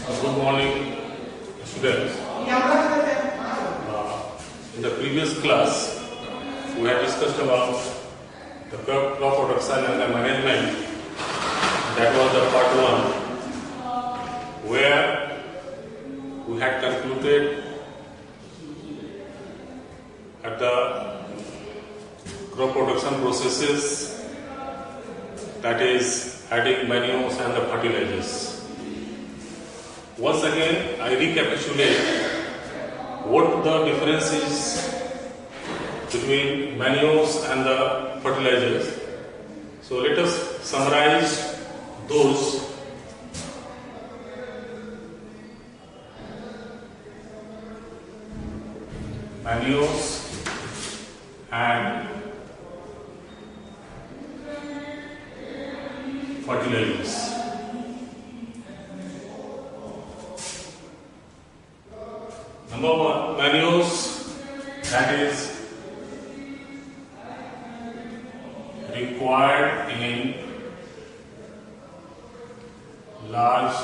Good morning, students. In the previous class, we had discussed about the crop production and the management. That was the part 1, where we had concluded at the crop production processes, that is adding manures and the fertilizers. Once again, I recapitulate what the difference is between manures and the fertilizers. So let us summarize those. Manures and fertilizers. Number 1, manures, that is required in large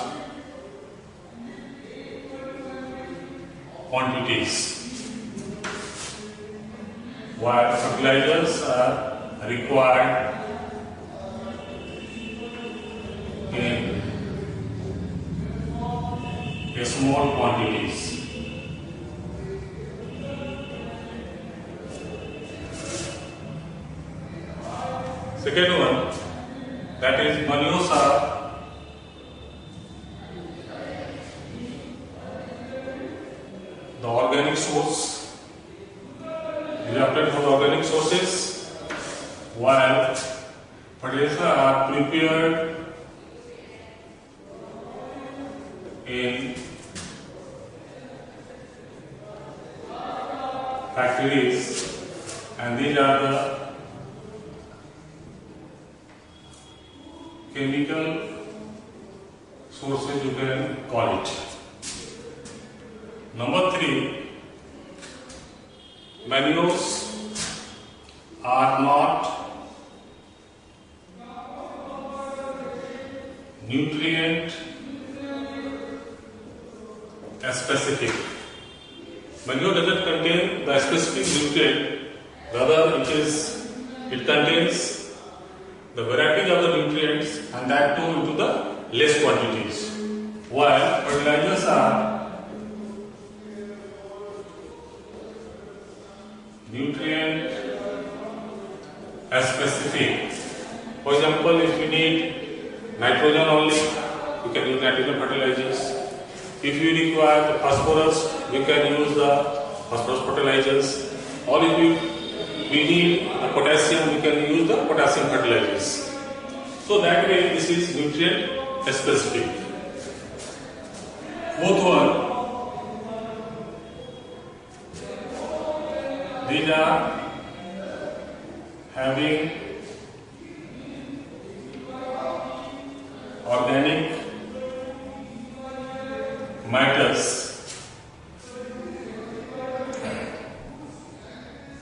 quantities, while fertilizers are required in small quantities. Second one, that is manures are the organic source, derived from organic sources, while fertilizers are prepared in factories, and these are the chemical sources, you can call it. Number 3, manures are not nutrient specific. Manure doesn't contain the specific nutrient, rather it contains the variety of the nutrients, and that too into the less quantities, while fertilizers are nutrient specific. For example, if you need nitrogen only, you can use nitrogen fertilizers. If you require the phosphorus, you can use the phosphorus fertilizers. Or if we need the potassium, we can use the potassium fertilizers. So that way this is nutrient specific. Fourth one, these are having organic matters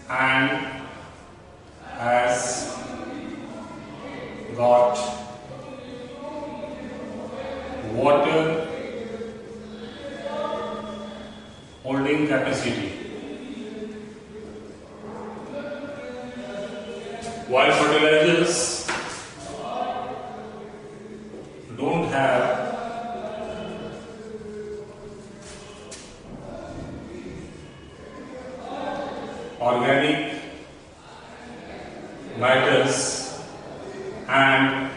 and has got water holding capacity, while fertilizers don't have organic matters and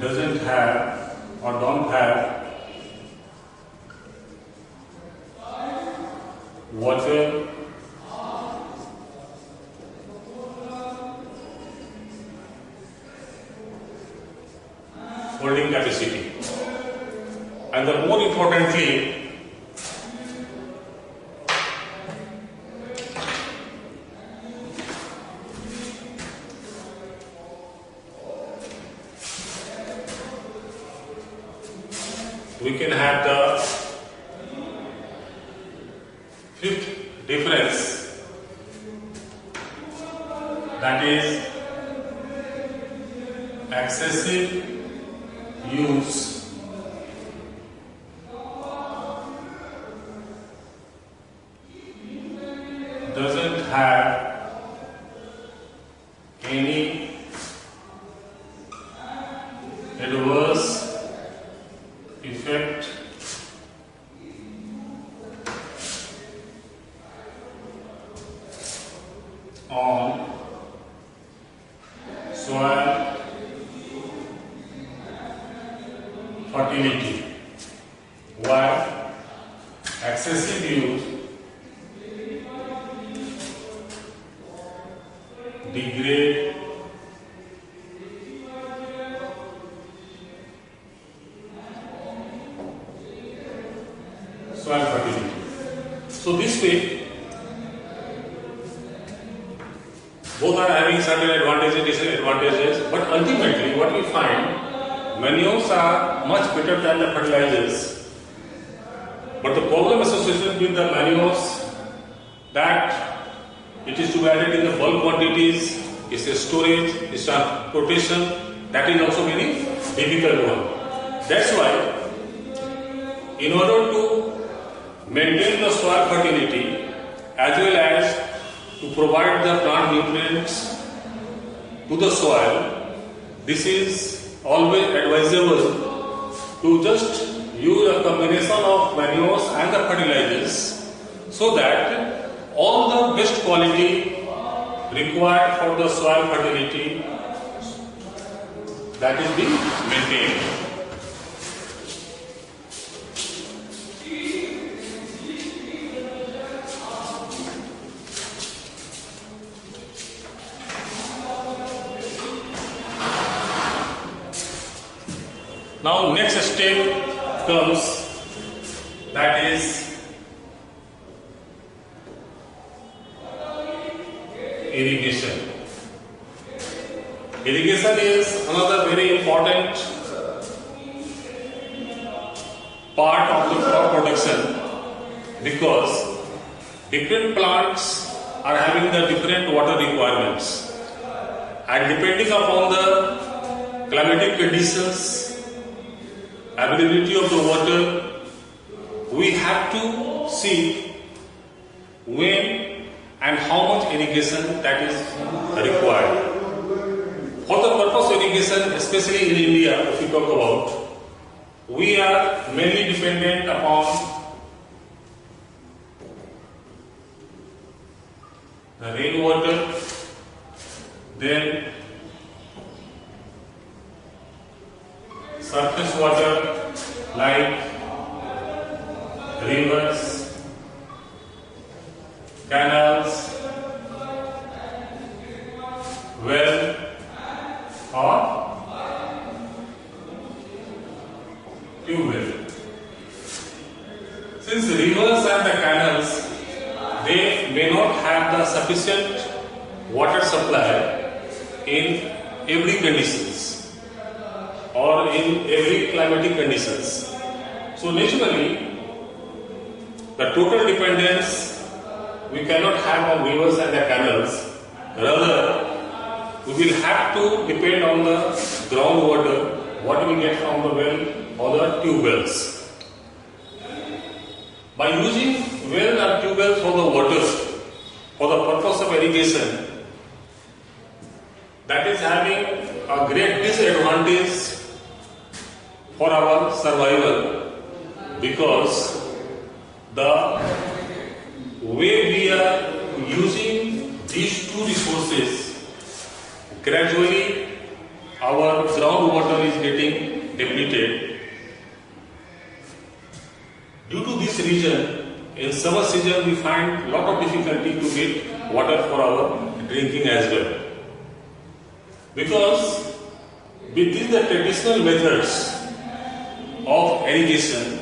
doesn't have or don't have water holding capacity. And the more importantly, we can have the fifth difference, that is excessive use fertility, while excessive use degrade soil fertility. So this way, both are having certain advantages and disadvantages, but ultimately what we find, manures are much better than the fertilizers. But the problem associated with the manures, that it is to be added in the bulk quantities, it's a storage, it's transportation, that is also very difficult one. That's why, in order to maintain the soil fertility as well as to provide the plant nutrients to the soil, this is always advisable to just use a combination of manures and the fertilizers so that all the best quality required for the soil fertility that is being maintained. Now next step comes, that is irrigation. Irrigation is another very important part of the crop production because different plants are having the different water requirements, and depending upon the climatic conditions, availability of the water, we have to see when and how much irrigation that is required. For the purpose of irrigation, especially in India, if we talk about, we are mainly dependent upon the rainwater, then surface water like rivers, canals, well or tube well. Since rivers and the canals, they may not have the sufficient water supply in every conditions or in every climatic conditions. So naturally, the total dependence we cannot have on rivers and the canals. Rather, we will have to depend on the groundwater, what we get from the well or the tube wells. By using well or tube wells for the water, for the purpose of irrigation, that is having a great disadvantage for our survival, because the way we are using these two resources, gradually our groundwater is getting depleted. Due to this reason, in summer season we find lot of difficulty to get water for our drinking as well. Because with the traditional methods of irrigation,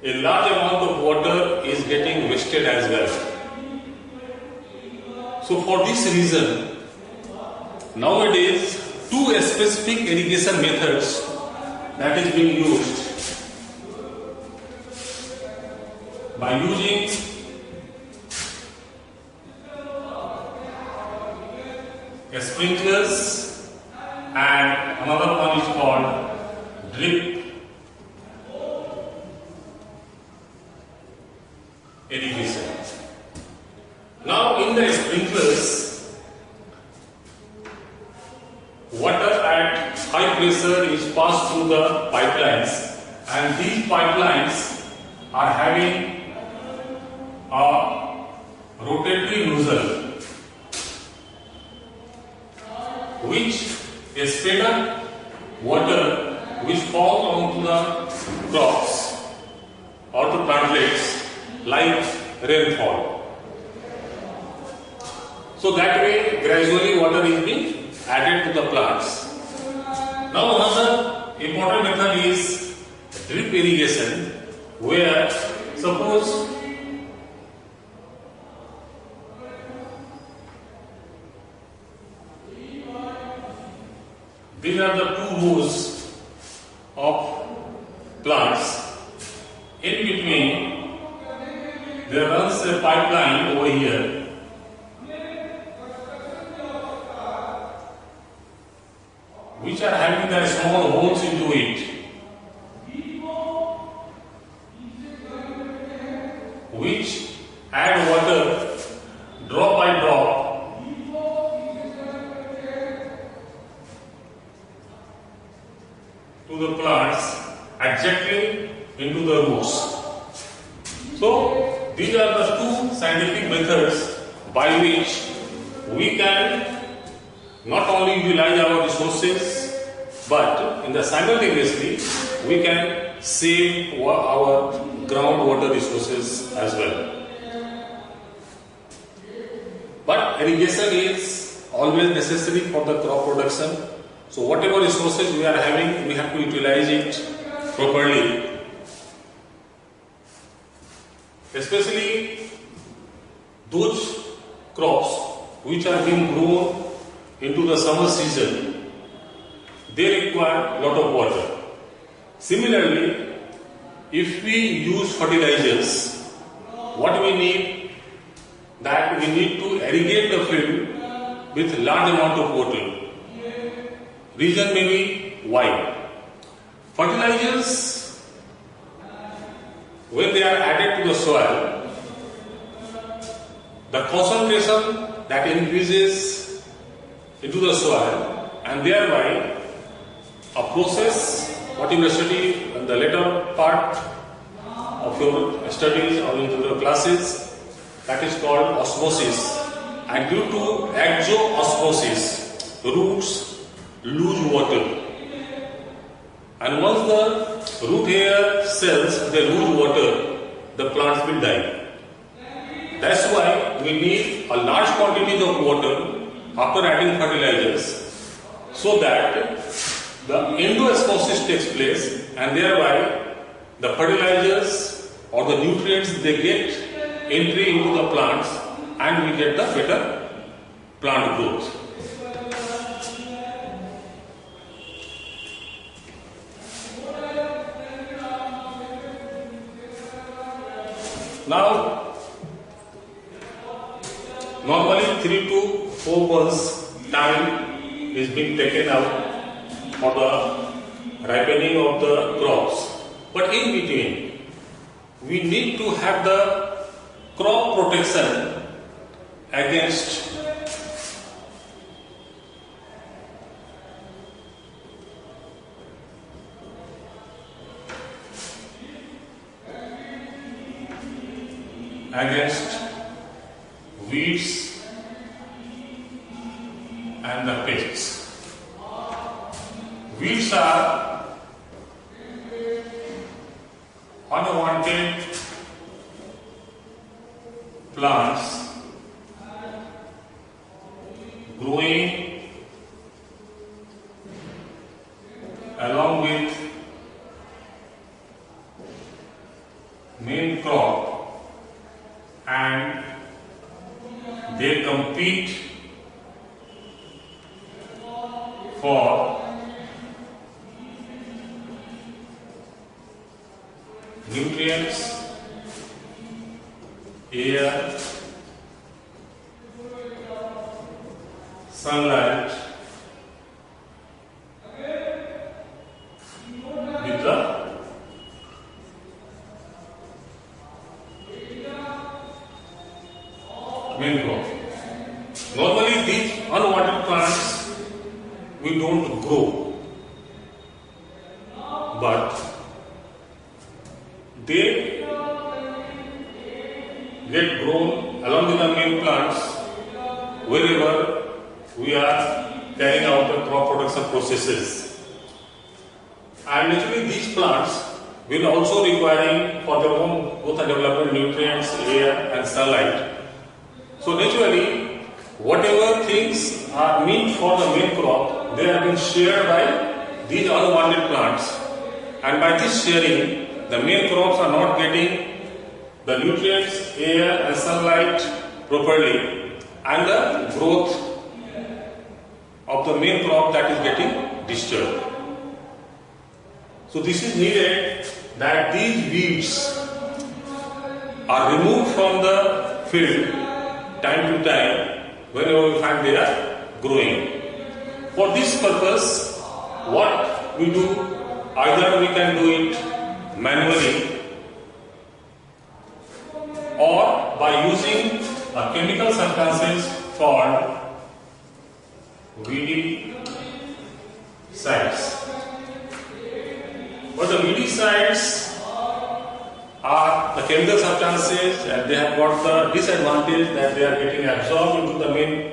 a large amount of water is getting wasted as well. So for this reason, nowadays two specific irrigation methods that is being used. By using sprinklers, and another one is called drip irrigation. Now in the sprinklers, water at high pressure is passed through the pipelines, and these pipelines are having a rotatory nozzle which is fed up water which fall onto the crops or the plantlets like rainfall. So that way gradually water is being added to the plants. Now another important method is drip irrigation, where suppose these are the two rows of plants. In between there runs a pipeline over here, which are having the small holes into it, which add water drop by drop to the plants exactly into the roots. So these are the two scientific methods by which we can not only utilize our resources, but in the simultaneously we can save our groundwater resources as well. But irrigation is always necessary for the crop production. So whatever resources we are having, we have to utilize it properly. Especially those crops which are being grown into the summer season, they require a lot of water. Similarly, if we use fertilizers, what we need, that we need to irrigate the field with large amount of water. Reason may be why. Fertilizers, when they are added to the soil, the concentration that increases into the soil, and thereby a process what you will study in the later part of your studies or into the classes, that is called osmosis. And due to exoosmosis, roots lose water, and once the root hair cells they lose water, the plants will die. That's why we need a large quantity of water after adding fertilizers, so that the endoosmosis takes place, and thereby the fertilizers or the nutrients they get entry into the plants, and we get the better plant growth. Now, normally 3 to 4 months time is being taken out for the ripening of the crops. But in between, we need to have the crop protection against weeds and the pests. Weeds are unwanted plants growing along with main crop, and they compete for nutrients, air, sunlight with the main crop. Normally these unwanted plants we don't grow, but they get grown along with the main plants wherever we are carrying out the crop production processes. And naturally these plants will also requiring for their own growth and development nutrients, air and sunlight. So naturally, whatever things are meant for the main crop, they are being shared by these unwanted plants. And by this sharing, the main crops are not getting the nutrients, air and sunlight properly, and the growth of the main crop that is getting disturbed. So this is needed that these weeds are removed from the field time to time whenever we find they are growing. For this purpose, what we do, either we can do it manually or by using a chemical substances called weedicides. But the weedicides are the chemical substances and they have got the disadvantage that they are getting absorbed into the main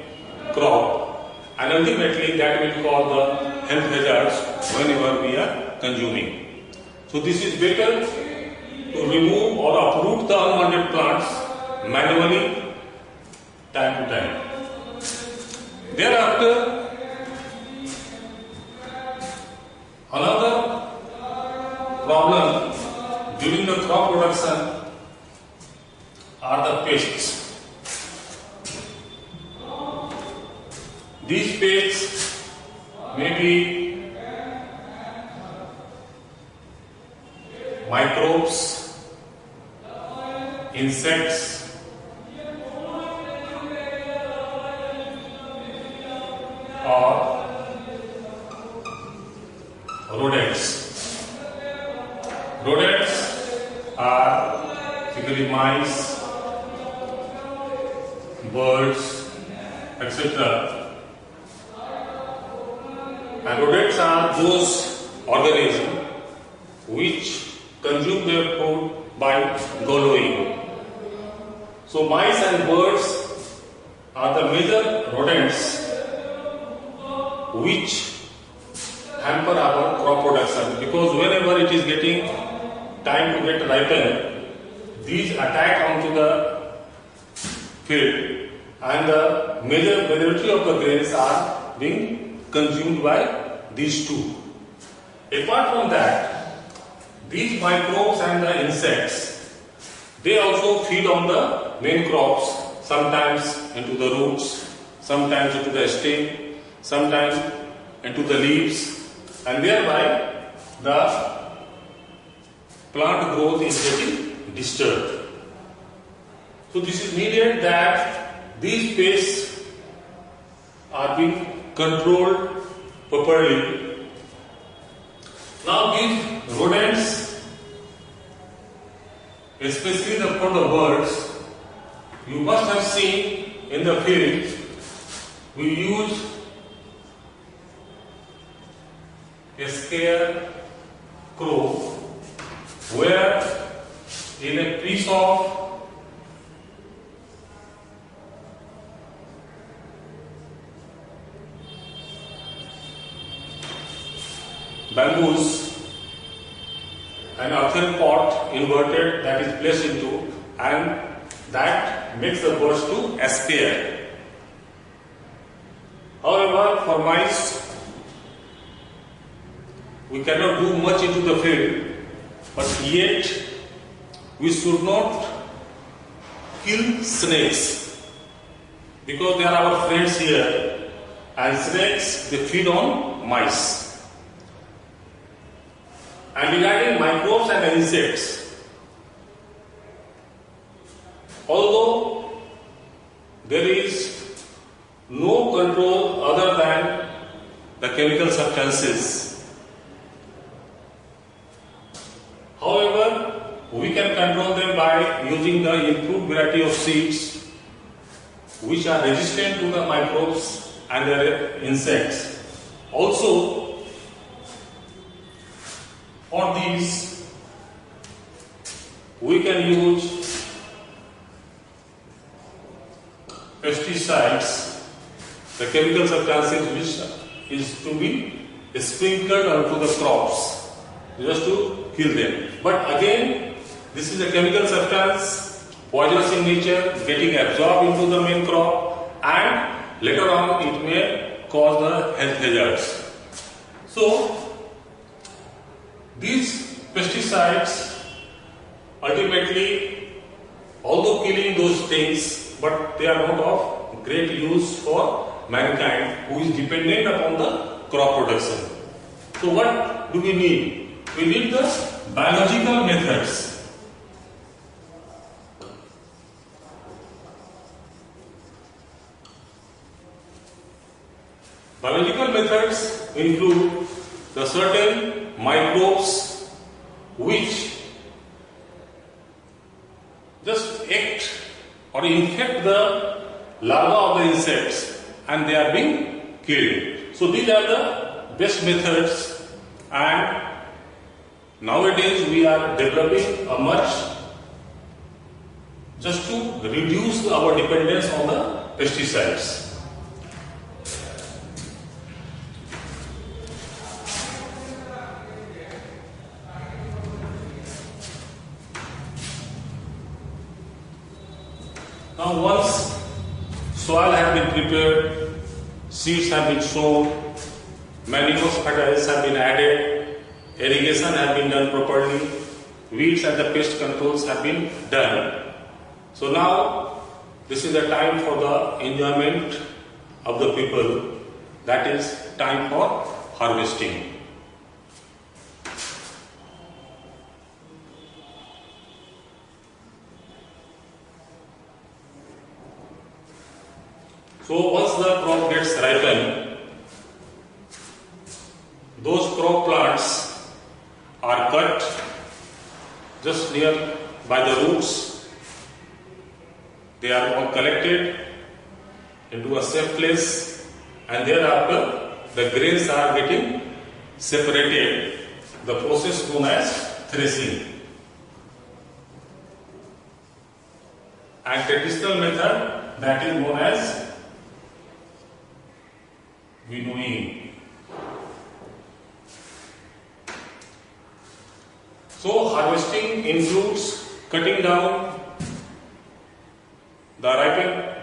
crop, and ultimately that will cause the health hazards whenever we are consuming. So this is better to remove or uproot the unwanted plants manually time to time. Thereafter, another problem during the crop production are the pests. These pests may be microbes, insects, or rodents. Rodents are typically mice, birds, etc. And rodents are those organisms which consume their food by gobbling. So mice and birds are the major rodents which hamper our crop production, because whenever it is getting time to get ripened, these attack onto the field and the majority of the grains are being consumed by these two. Apart from that, these microbes and the insects, they also feed on the main crops, sometimes into the roots, sometimes into the stem, sometimes into the leaves, and thereby the plant growth is getting disturbed. So this is needed that these pests are being controlled properly. Now these rodents, especially for the birds, you must have seen in the field we use a scarecrow, where in a piece of bamboos, an earthen pot inverted that is placed into, and that makes the birds to escape. However, for mice, we cannot do much into the field, but yet we should not kill snakes, because they are our friends here, and snakes, they feed on mice. And regarding microbes and insects, although there is no control other than the chemical substances, however, we can control them by using the improved variety of seeds which are resistant to the microbes and their insects. Also, for these, we can use pesticides, the chemical substances which is to be sprinkled onto the crops. just to kill them. But again, this is a chemical substance, poisonous in nature, getting absorbed into the main crop, and later on it may cause the health hazards. So, these pesticides ultimately, although killing those things, but they are not of great use for mankind who is dependent upon the crop production. So what do we need? We need the biological methods. Biological methods include the certain microbes which just act or infect the larva of the insects and they are being killed. So these are the best methods, and nowadays we are developing a much just to reduce our dependence on the pesticides. Now once soil has been prepared, seeds have been sown, manure fertilizers have been added, irrigation has been done properly, weeds and the pest controls have been done. So now this is the time for the enjoyment of the people, that is time for harvesting. So once the crop gets ripened, those crop plants are cut just near by the roots. They are all collected into a safe place, and thereafter the grains are getting separated, the process known as threshing. And traditional method, that is known as winnowing. So harvesting includes cutting down the ripened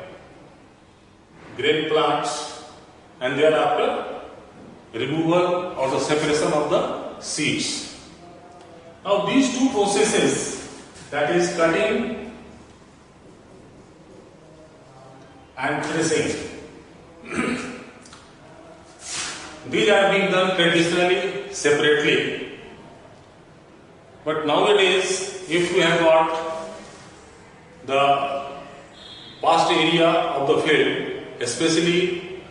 grain plants and thereafter removal or the separation of the seeds. Now these two processes, that is cutting and threshing, these are being done traditionally separately. But nowadays, if you have got the vast area of the field, especially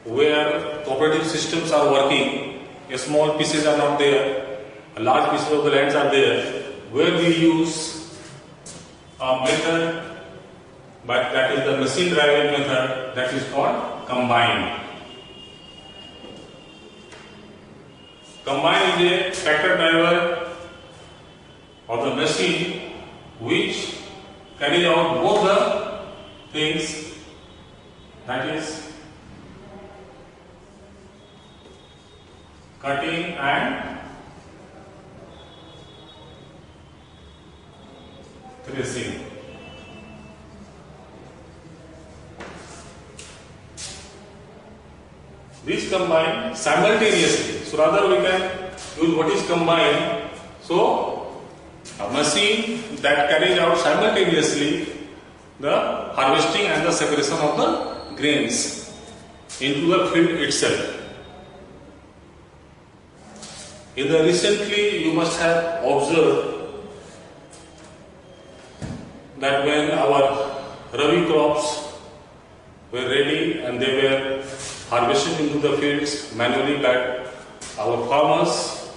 where cooperative systems are working, small pieces are not there, large pieces of the lands are there, where we use a method, but that is the machine driven method, that is called combine. Combine is a tractor driver or the machine which carries out both the things, that is cutting and threshing. These combine simultaneously. So rather we can use what is combined. So a machine that carries out simultaneously the harvesting and the separation of the grains into the field itself. In the recently you must have observed that when our Rabi crops were ready and they were harvested into the fields manually by our farmers,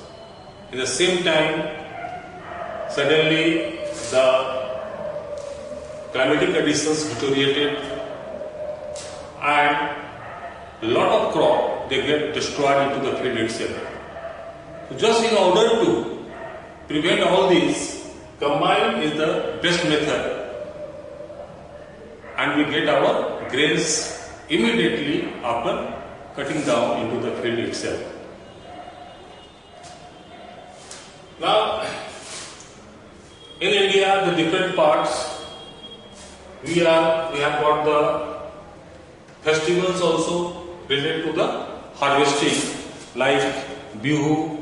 at the same time suddenly the climatic conditions deteriorated and a lot of crop they get destroyed into the field itself. So just in order to prevent all these, combine is the best method and we get our grains immediately after cutting down into the field itself. are the different parts. We have got the festivals also related to the harvesting, like Bihu,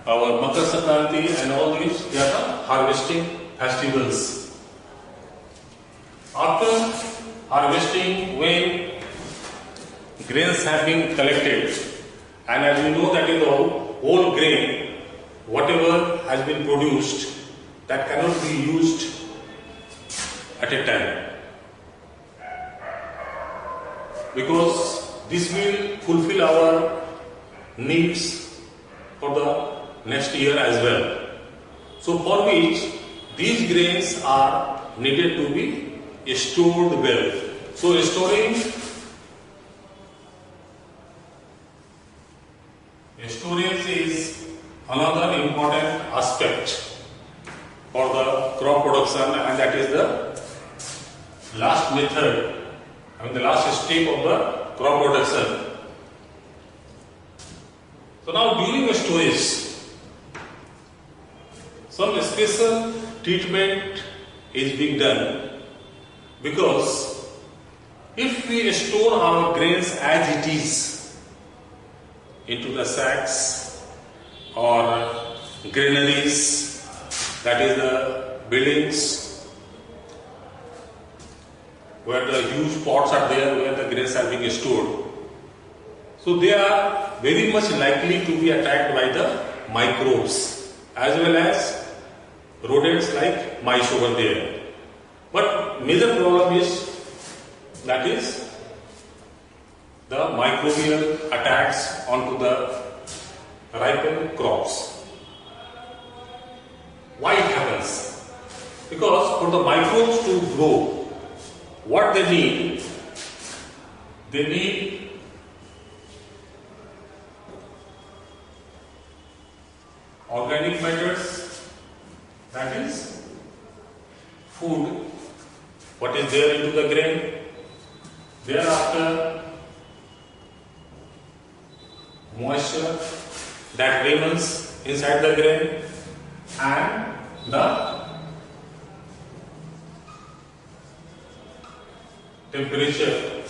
our Makar Sankranti, and all these. They are the harvesting festivals. After harvesting, when grains have been collected, and as we know that the whole grain, whatever has been produced, that cannot be used at a time, because this will fulfill our needs for the next year as well. So for which these grains are needed to be stored well. So storage is another important aspect for the crop production, and that is the last method, the last step of the crop production. So now during the storage, some special treatment is being done, because if we store our grains as it is into the sacks or granaries, that is the buildings where the huge pots are there where the grains are being stored, so they are very much likely to be attacked by the microbes as well as rodents like mice over there. But major problem is that is the microbial attacks onto the ripened crops. Why it happens? Because for the microbes to grow, what they need organic matters, that is food, what is there into the grain. Thereafter, moisture that remains inside the grain, and the temperature,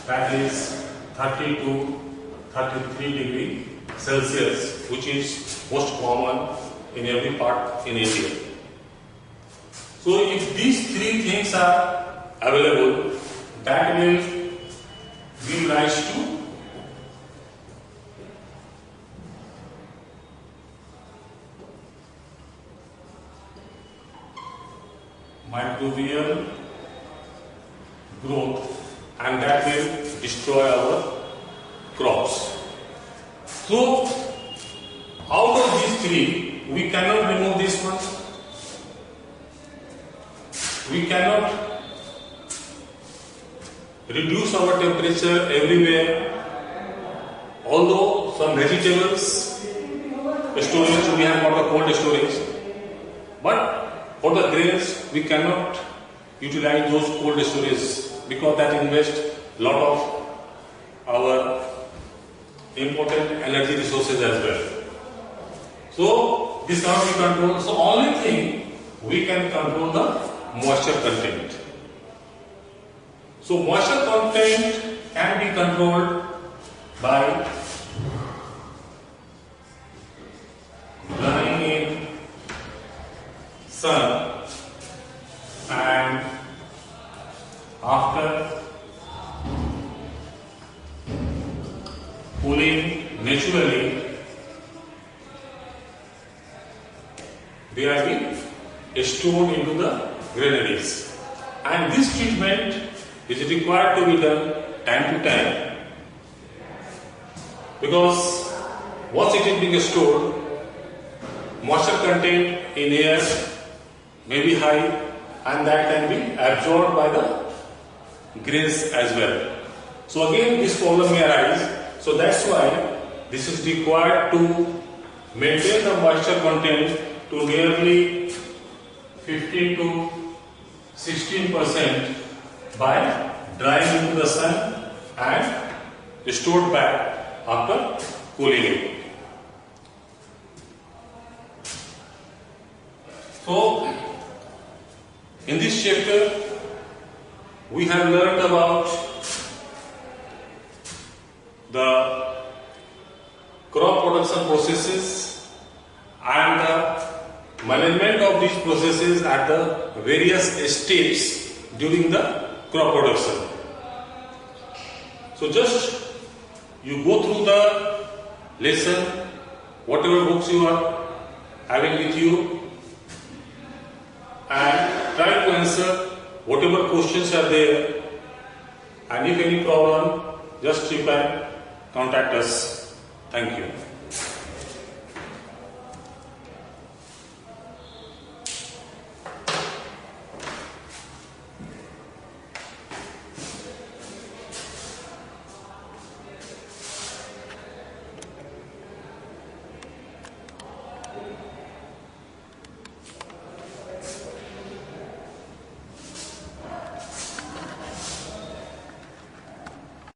that is 30 to 33 degree Celsius, which is most common in every part in India. So if these three things are available, that will give rise to microbial growth, and that will destroy our crops. So out of these three, we cannot remove this one. We cannot reduce our temperature everywhere. Although some vegetables storage, we have got a cold storage, but for the grains we cannot utilize those cold storage, because that invests a lot of our important energy resources as well. So this cannot be controlled. So only thing we can control the moisture content. So moisture content can be controlled by drying in sun, and after cooling naturally, they are being stored into the granaries, and this treatment is required to be done time to time, because once it is being stored, moisture content in air may be high, and that can be absorbed by the grains as well. So again this problem may arise. So that's why this is required to maintain the moisture content to nearly 15 to 16% by drying into the sun and stored back after cooling it. So, in this chapter, we have learned about the crop production processes and the management of these processes at the various steps during the crop production. So just you go through the lesson, whatever books you are having with you, and try to answer whatever questions are there, and if any problem, just you can contact us. Thank you.